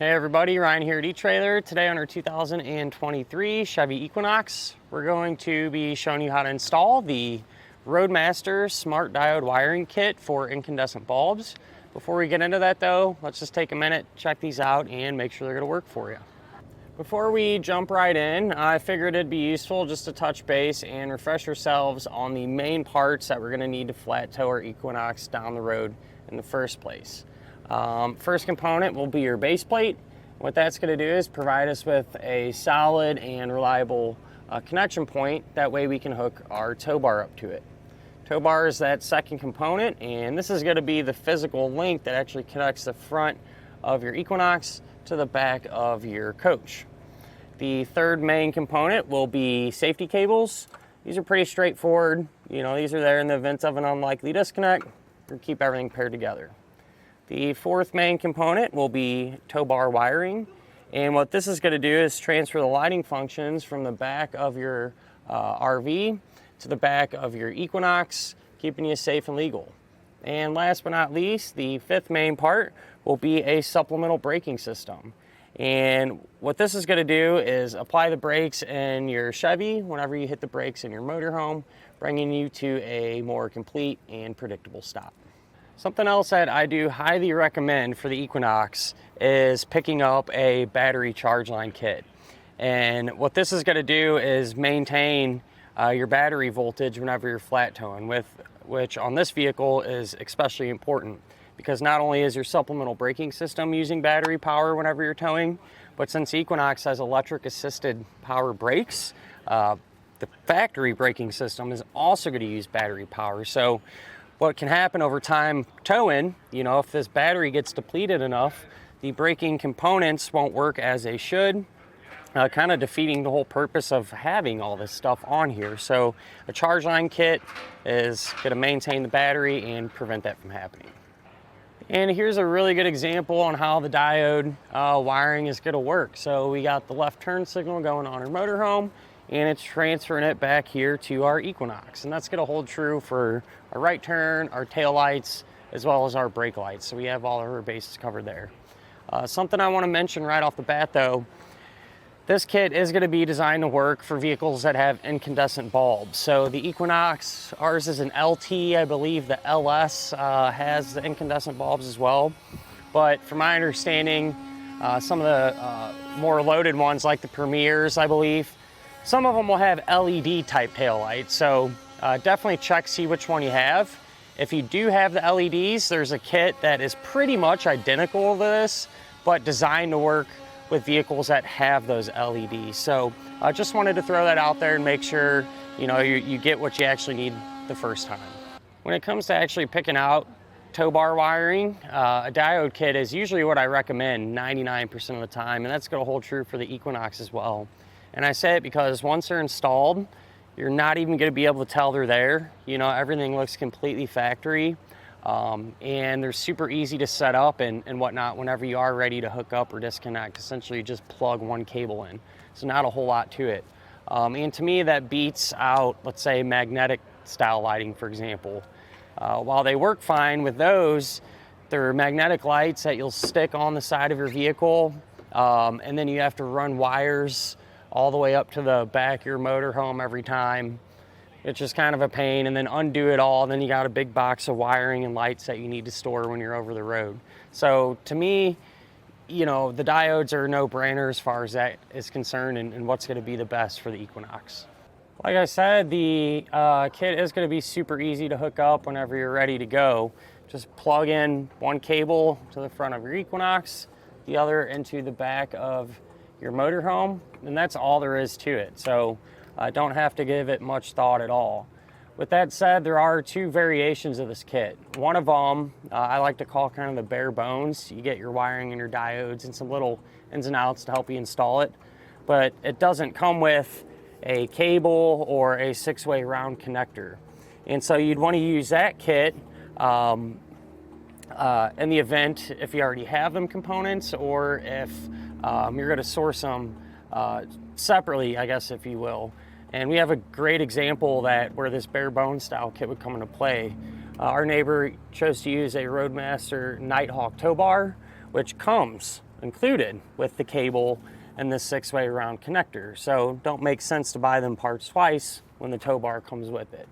Hey everybody, Ryan here at eTrailer. Today on our 2023 Chevy Equinox, we're going to be showing you how to install the Roadmaster Smart Diode wiring kit for incandescent bulbs. Before we get into that though, let's just take a minute, check these out, and make sure they're going to work for you. Before we jump right in, I figured it'd be useful just to touch base and refresh yourselves on the main parts that we're going to need to flat tow our Equinox down the road in the first place. First component will be your base plate. What that's going to do is provide us with a solid and reliable connection point. That way we can hook our tow bar up to it. Tow bar is that second component, and this is going to be the physical link that actually connects the front of your Equinox to the back of your coach. The third main component will be safety cables. These are pretty straightforward. You know, these are there in the event of an unlikely disconnect to keep everything paired together. The fourth main component will be tow bar wiring, and what this is going to do is transfer the lighting functions from the back of your RV to the back of your Equinox, keeping you safe and legal. And last but not least, the fifth main part will be a supplemental braking system. And what this is going to do is apply the brakes in your Chevy whenever you hit the brakes in your motorhome, bringing you to a more complete and predictable stop. Something else that I do highly recommend for the Equinox is picking up a battery charge line kit. And what this is going to do is maintain your battery voltage whenever you're flat towing, which on this vehicle is especially important because not only is your supplemental braking system using battery power whenever you're towing, but since Equinox has electric assisted power brakes, the factory braking system is also going to use battery power. So what can happen over time towing, you know, if this battery gets depleted enough, the braking components won't work as they should, kind of defeating the whole purpose of having all this stuff on here. So a charge line kit is going to maintain the battery and prevent that from happening. And here's a really good example on how the diode wiring is going to work. So we got the left turn signal going on our motorhome, and it's transferring it back here to our Equinox. And that's going to hold true for our right turn, our tail lights, as well as our brake lights. So we have all of our bases covered there. Something I want to mention right off the bat though, this kit is going to be designed to work for vehicles that have incandescent bulbs. So the Equinox, ours is an LT, I believe the LS has the incandescent bulbs as well. But from my understanding, some of the more loaded ones like the Premiers, I believe, some of them will have LED type taillights, so definitely check, see which one you have. If you do have the LEDs, there's a kit that is pretty much identical to this, but designed to work with vehicles that have those LEDs. So I just wanted to throw that out there and make sure you get what you actually need the first time. When it comes to actually picking out tow bar wiring, a diode kit is usually what I recommend 99% of the time, and that's going to hold true for the Equinox as well. And I say it because once they're installed, you're not even going to be able to tell they're there. You know, everything looks completely factory, and they're super easy to set up and whatnot whenever you are ready to hook up or disconnect. Essentially, you just plug one cable in. So not a whole lot to it. And to me, that beats out, let's say, magnetic style lighting, for example. While they work fine with those, they're magnetic lights that you'll stick on the side of your vehicle, and then you have to run wires all the way up to the back of your motorhome every time. It's just kind of a pain, and then undo it all, and then you got a big box of wiring and lights that you need to store when you're over the road. So to me, you know, the diodes are a no-brainer as far as that is concerned, and what's going to be the best for the Equinox. Like I said, the kit is going to be super easy to hook up whenever you're ready to go. Just plug in one cable to the front of your Equinox, the other into the back of your motorhome, and that's all there is to it. So don't have to give it much thought at all. With that said, there are two variations of this kit. One of them I like to call kind of the bare bones. You get your wiring and your diodes and some little ins and outs to help you install it, but it doesn't come with a cable or a 6-way round connector. And so you'd want to use that kit in the event if you already have them components, or if you're going to source them separately, I guess, if you will. And we have a great example that where this bare bone style kit would come into play. Our neighbor chose to use a Roadmaster Nighthawk tow bar, which comes included with the cable and this 6-way round connector. So don't make sense to buy them parts twice when the tow bar comes with it.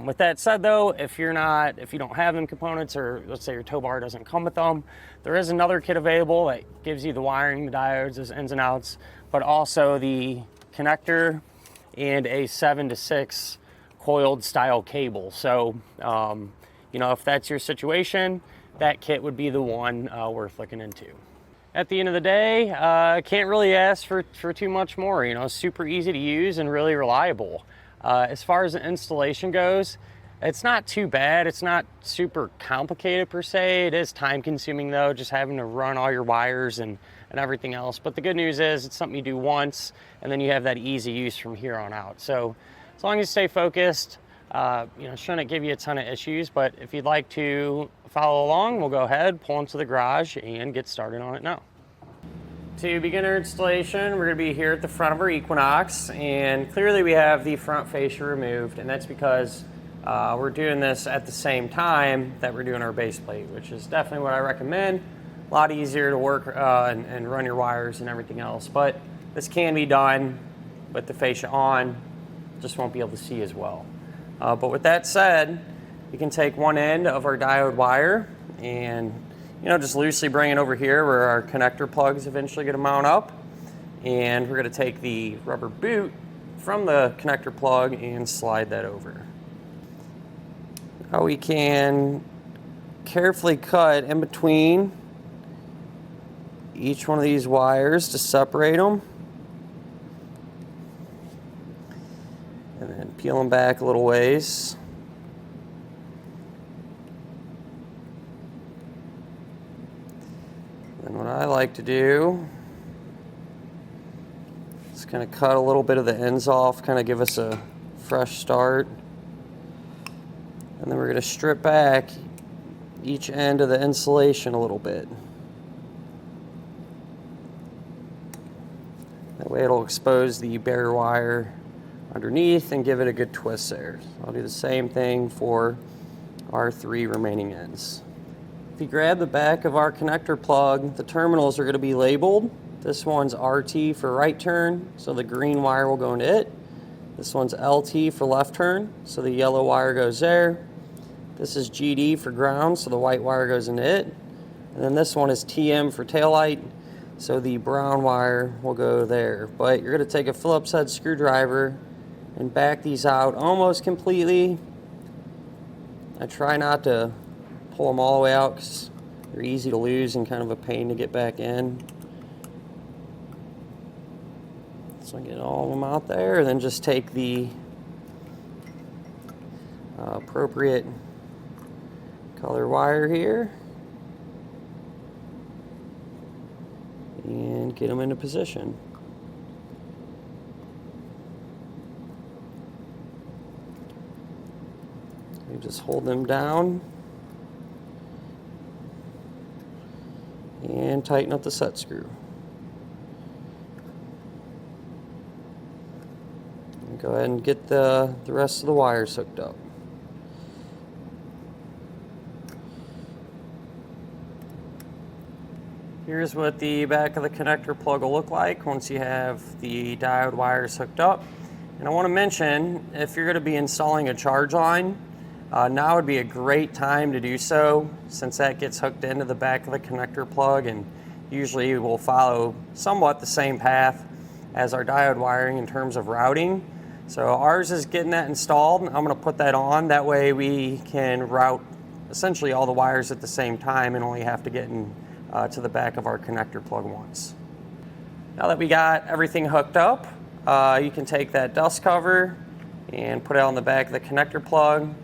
With that said though, if you don't have them components, or let's say your tow bar doesn't come with them, there is another kit available that gives you the wiring, the diodes, those ins and outs, but also the connector and a 7 to 6 coiled style cable. So, you know, if that's your situation, that kit would be the one worth looking into. At the end of the day, can't really ask for too much more. You know, super easy to use and really reliable. As far as the installation goes, it's not too bad. It's not super complicated per se. It is time consuming though, just having to run all your wires and everything else. But the good news is it's something you do once and then you have that easy use from here on out. So as long as you stay focused, you know, shouldn't give you a ton of issues. But if you'd like to follow along, we'll go ahead, pull into the garage and get started on it now. To begin our installation, we're going to be here at the front of our Equinox, and clearly we have the front fascia removed, and that's because we're doing this at the same time that we're doing our base plate, which is definitely what I recommend. A lot easier to work and run your wires and everything else, but this can be done with the fascia on, just won't be able to see as well. But with that said, you can take one end of our diode wire and, you know, just loosely bring it over here where our connector plugs eventually going to mount up. And we're going to take the rubber boot from the connector plug and slide that over. Now we can carefully cut in between each one of these wires to separate them. And then peel them back a little ways. And what I like to do is kind of cut a little bit of the ends off, kind of give us a fresh start. And then we're going to strip back each end of the insulation a little bit. That way it'll expose the bare wire underneath and give it a good twist there. So I'll do the same thing for our 3 remaining ends. If you grab the back of our connector plug, the terminals are going to be labeled. This one's RT for right turn, so the green wire will go into it. This one's LT for left turn, so the yellow wire goes there. This is GD for ground, so the white wire goes into it. And then this one is TM for taillight, so the brown wire will go there. But you're going to take a Phillips head screwdriver and back these out almost completely. I try not to pull them all the way out because they're easy to lose and kind of a pain to get back in. So I get all of them out there, and then just take the appropriate color wire here and get them into position. You just hold them down and tighten up the set screw. And go ahead and get the rest of the wires hooked up. Here's what the back of the connector plug will look like once you have the diode wires hooked up. And I want to mention, if you're going to be installing a charge line, now would be a great time to do so, since that gets hooked into the back of the connector plug and usually will follow somewhat the same path as our diode wiring in terms of routing. So ours is getting that installed, and I'm going to put that on. That way we can route essentially all the wires at the same time and only have to get in to the back of our connector plug once. Now that we got everything hooked up, you can take that dust cover and put it on the back of the connector plug.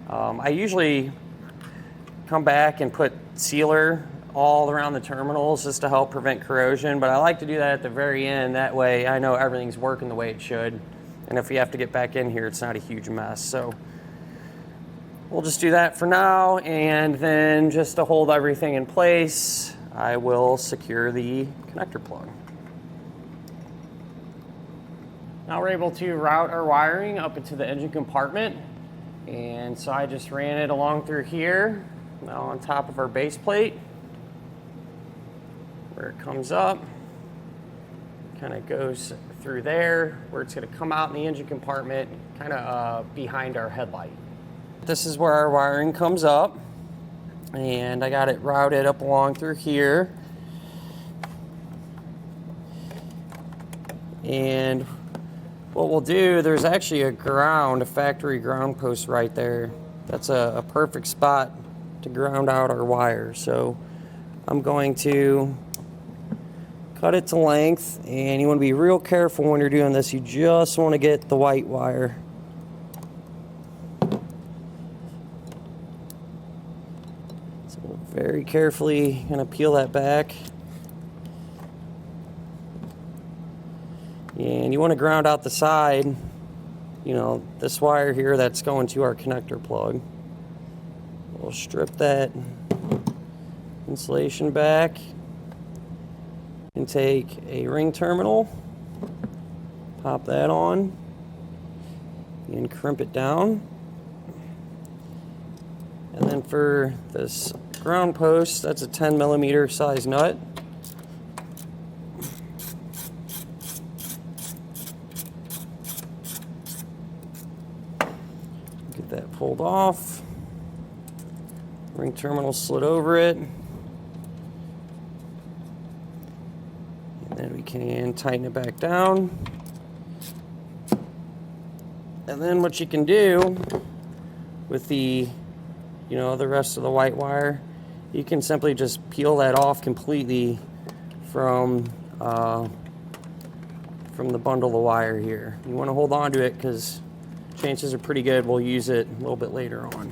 I usually come back and put sealer all around the terminals just to help prevent corrosion, but I like to do that at the very end. That way I know everything's working the way it should, and if we have to get back in here, it's not a huge mess. So we'll just do that for now, and then just to hold everything in place, I will secure the connector plug. Now we're able to route our wiring up into the engine compartment. And so I just ran it along through here, now on top of our base plate. where it comes up, kind of goes through there, where it's going to come out in the engine compartment, kind of behind our headlight. This is where our wiring comes up, and I got it routed up along through here. And what we'll do, there's actually a factory ground post right there. That's a perfect spot to ground out our wire. So I'm going to cut it to length, and you want to be real careful when you're doing this. You just want to get the white wire. So very carefully going to peel that back. And you want to ground out the side, you know, this wire here that's going to our connector plug. We'll strip that insulation back and take a ring terminal, pop that on, and crimp it down. And then for this ground post, that's a 10mm size nut. Get that pulled off. Ring terminal slid over it. And then we can tighten it back down. And then what you can do with the, you know, the rest of the white wire, you can simply just peel that off completely from the bundle of wire here. You want to hold on to it because chances are pretty good we'll use it a little bit later on.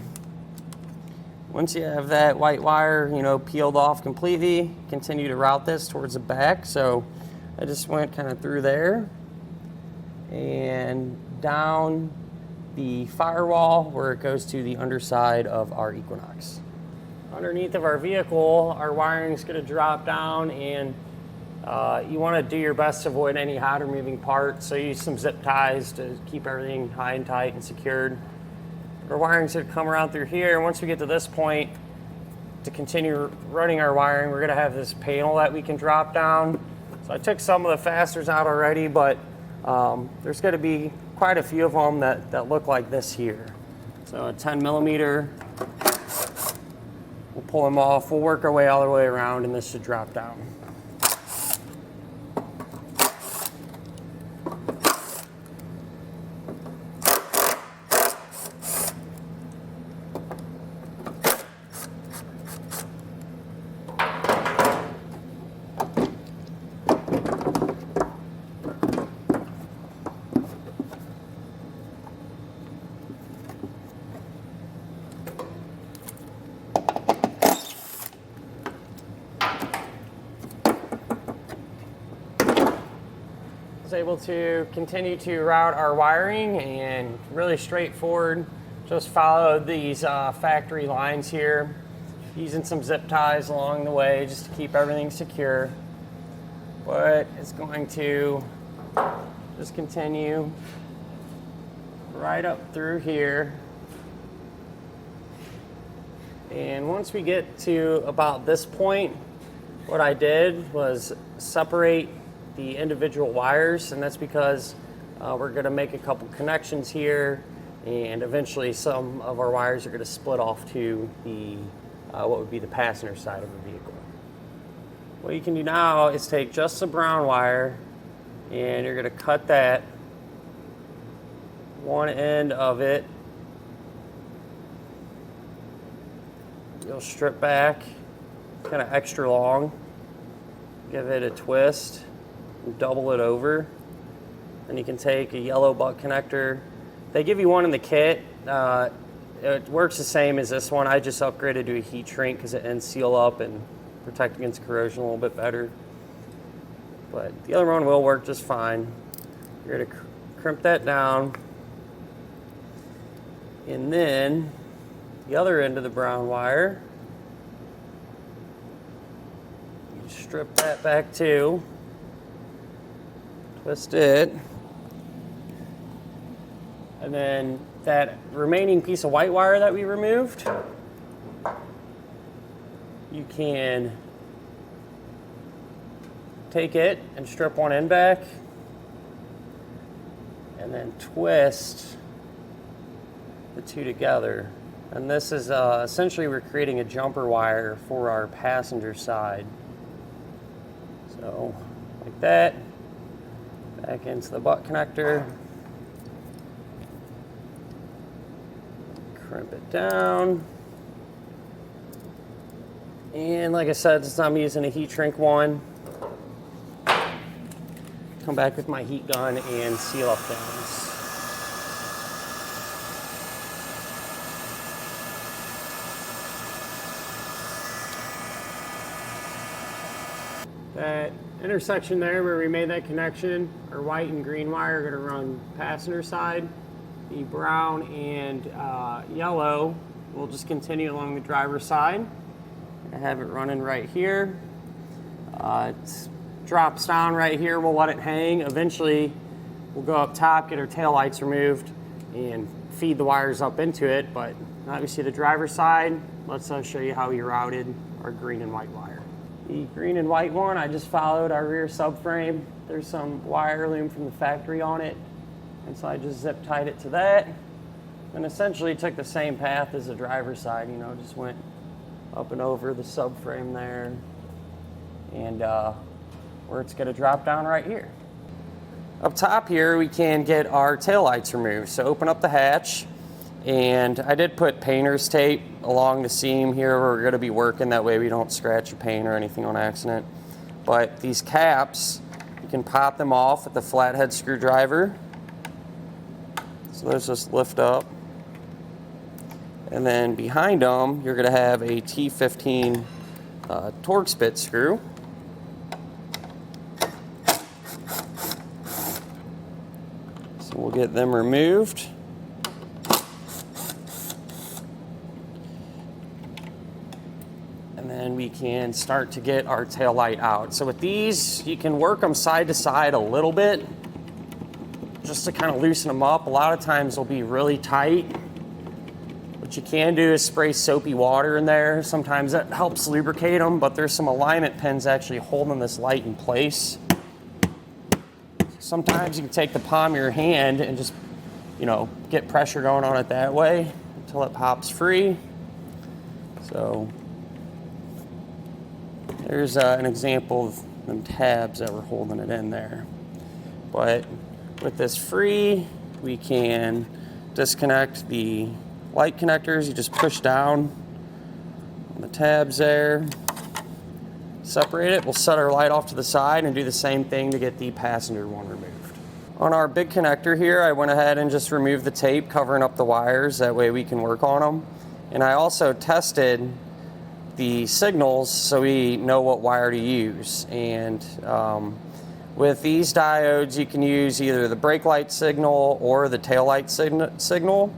Once you have that white wire, you know, peeled off completely, continue to route this towards the back. So I just went kind of through there and down the firewall where it goes to the underside of our Equinox. Underneath of our vehicle, our wiring is going to drop down, and you want to do your best to avoid any hot or moving parts. So use some zip ties to keep everything high and tight and secured. Our wiring's going to come around through here. Once we get to this point, to continue running our wiring, we're going to have this panel that we can drop down. So I took some of the fasteners out already, but there's going to be quite a few of them that look like this here. So a 10mm, we'll pull them off. We'll work our way all the way around, and this should drop down. Able to continue to route our wiring, and really straightforward. Just follow these factory lines here, using some zip ties along the way just to keep everything secure. But it's going to just continue right up through here. And once we get to about this point, what I did was separate the individual wires, and that's because we're going to make a couple connections here, and eventually some of our wires are going to split off to the what would be the passenger side of the vehicle. What you can do now is take just the brown wire, and you're going to cut that one end of it. You'll strip back, kind of extra long, give it a twist, double it over, and you can take a yellow butt connector. They give you one in the kit. It works the same as this one. I just upgraded to a heat shrink because it ends seal up and protect against corrosion a little bit better. But the other one will work just fine. You're going to crimp that down, and then the other end of the brown wire, you strip that back too. Twist it, and then that remaining piece of white wire that we removed, you can take it and strip one end back, and then twist the two together. And this is essentially we're creating a jumper wire for our passenger side. So like that, back into the butt connector, crimp it down. And like I said, since I'm using a heat shrink one, come back with my heat gun and seal up things. That intersection there where we made that connection, our white and green wire are going to run passenger side. The brown and yellow will just continue along the driver's side. I have it running right here. It drops down right here. We'll let it hang. Eventually, we'll go up top, get our tail lights removed, and feed the wires up into it. But obviously, the driver's side, let's show you how we routed our green and white wire. The green and white one, I just followed our rear subframe. There's some wire loom from the factory on it, and so I just zip tied it to that, and essentially took the same path as the driver's side. You know, just went up and over the subframe there, and where it's going to drop down right here. Up top here, we can get our taillights removed. So open up the hatch, and I did put painter's tape along the seam here where we're going to be working. That way we don't scratch your paint or anything on accident. But these caps, you can pop them off with the flathead screwdriver. So those just lift up. And then behind them, you're going to have a T15 Torx bit screw. So we'll get them removed. And then we can start to get our tail light out. So with these, you can work them side to side a little bit, just to kind of loosen them up. A lot of times they'll be really tight. What you can do is spray soapy water in there. Sometimes that helps lubricate them, but there's some alignment pins actually holding this light in place. Sometimes you can take the palm of your hand and just, you know, get pressure going on it that way until it pops free. So there's an example of them tabs that were holding it in there. But with this free, we can disconnect the light connectors. You just push down on the tabs there, separate it. We'll set our light off to the side and do the same thing to get the passenger one removed. On our big connector here, I went ahead and just removed the tape covering up the wires. That way we can work on them. And I also tested the signals so we know what wire to use. And with these diodes, you can use either the brake light signal or the tail light signal.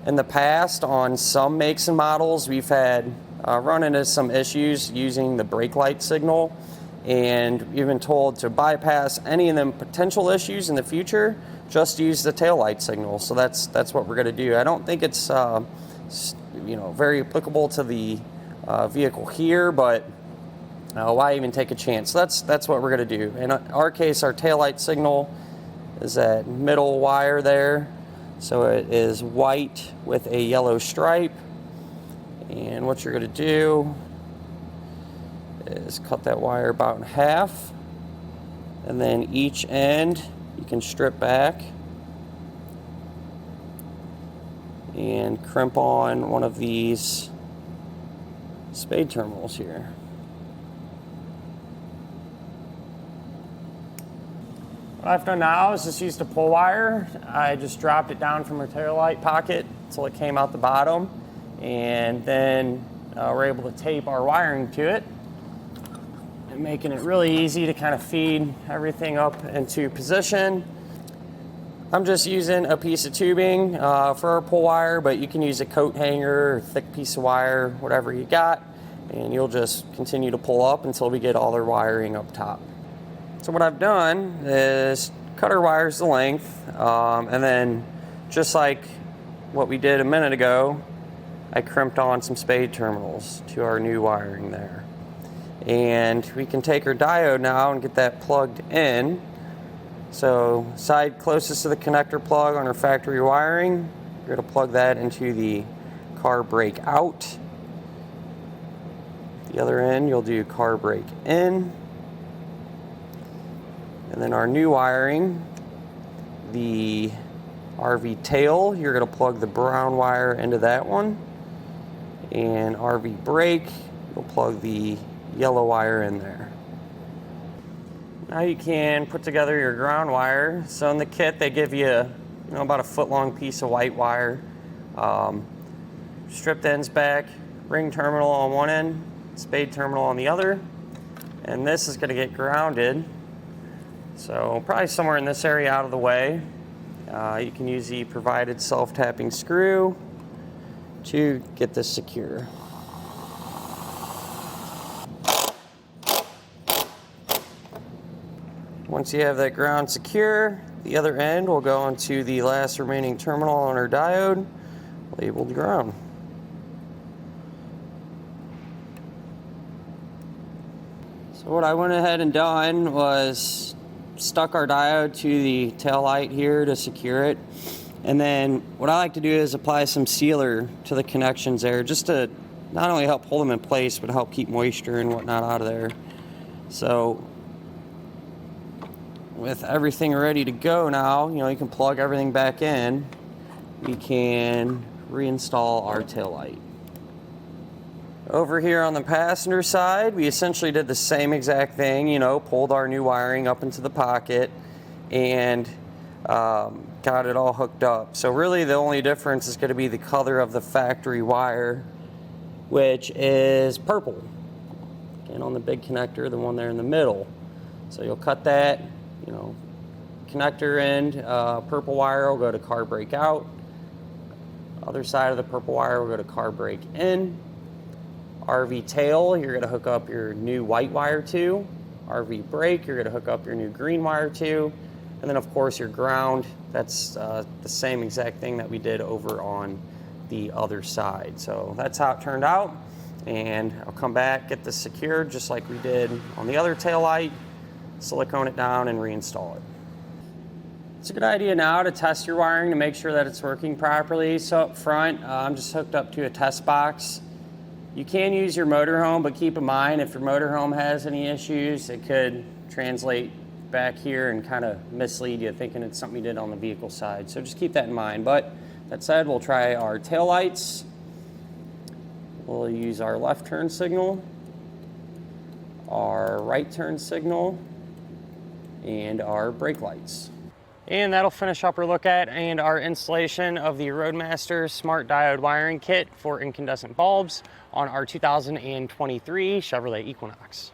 In the past, on some makes and models, we've had run into some issues using the brake light signal, and we've been told to bypass any of them potential issues in the future, just use the tail light signal. So that's what we're going to do. I don't think it's very applicable to the vehicle here, but why even take a chance? So that's what we're going to do. In our case, our tail light signal is that middle wire there. So it is white with a yellow stripe. And what you're going to do is cut that wire about in half. And then each end you can strip back and crimp on one of these spade terminals here. What I've done now is just used a pull wire. I just dropped it down from our tail light pocket until it came out the bottom, and then we're able to tape our wiring to it, and making it really easy to kind of feed everything up into position. I'm just using a piece of tubing for our pull wire, but you can use a coat hanger or thick piece of wire, whatever you got, and you'll just continue to pull up until we get all their wiring up top. So what I've done is cut our wires to length, and then just like what we did a minute ago, I crimped on some spade terminals to our new wiring there. And we can take our diode now and get that plugged in. So side closest to the connector plug on our factory wiring, you're going to plug that into the car brake out. The other end you'll do car brake in. And then our new wiring, the RV tail, you're going to plug the brown wire into that one. And RV brake, you'll plug the yellow wire in there. Now you can put together your ground wire. So in the kit they give you, about a foot long piece of white wire. Stripped ends back, ring terminal on one end, spade terminal on the other. And this is going to get grounded. So probably somewhere in this area out of the way. You can use the provided self-tapping screw to get this secure. Once you have that ground secure, the other end will go onto the last remaining terminal on our diode, labeled ground. So what I went ahead and done was stuck our diode to the tail light here to secure it. And then what I like to do is apply some sealer to the connections there, just to not only help hold them in place, but help keep moisture and whatnot out of there. So with everything ready to go now, you can plug everything back in. We can reinstall our tail light. Over here on the passenger side, we essentially did the same exact thing, pulled our new wiring up into the pocket and got it all hooked up. So really the only difference is going to be the color of the factory wire, which is purple. And on the big connector, the one there in the middle. So you'll cut that, connector end, purple wire will go to car brake out. Other side of the purple wire will go to car brake in. RV tail, you're going to hook up your new white wire to. RV brake, you're going to hook up your new green wire to. And then of course your ground, that's the same exact thing that we did over on the other side. So that's how it turned out. And I'll come back, get this secured just like we did on the other tail light, silicone it down and reinstall it. It's a good idea now to test your wiring to make sure that it's working properly. So up front, I'm just hooked up to a test box. You can use your motorhome, but keep in mind if your motorhome has any issues, it could translate back here and kind of mislead you thinking it's something you did on the vehicle side. So just keep that in mind. But that said, we'll try our tail lights. We'll use our left turn signal, our right turn signal, and our brake lights. And that'll finish up our look at and our installation of the Roadmaster Smart Diode Wiring Kit for incandescent bulbs on our 2023 Chevrolet Equinox.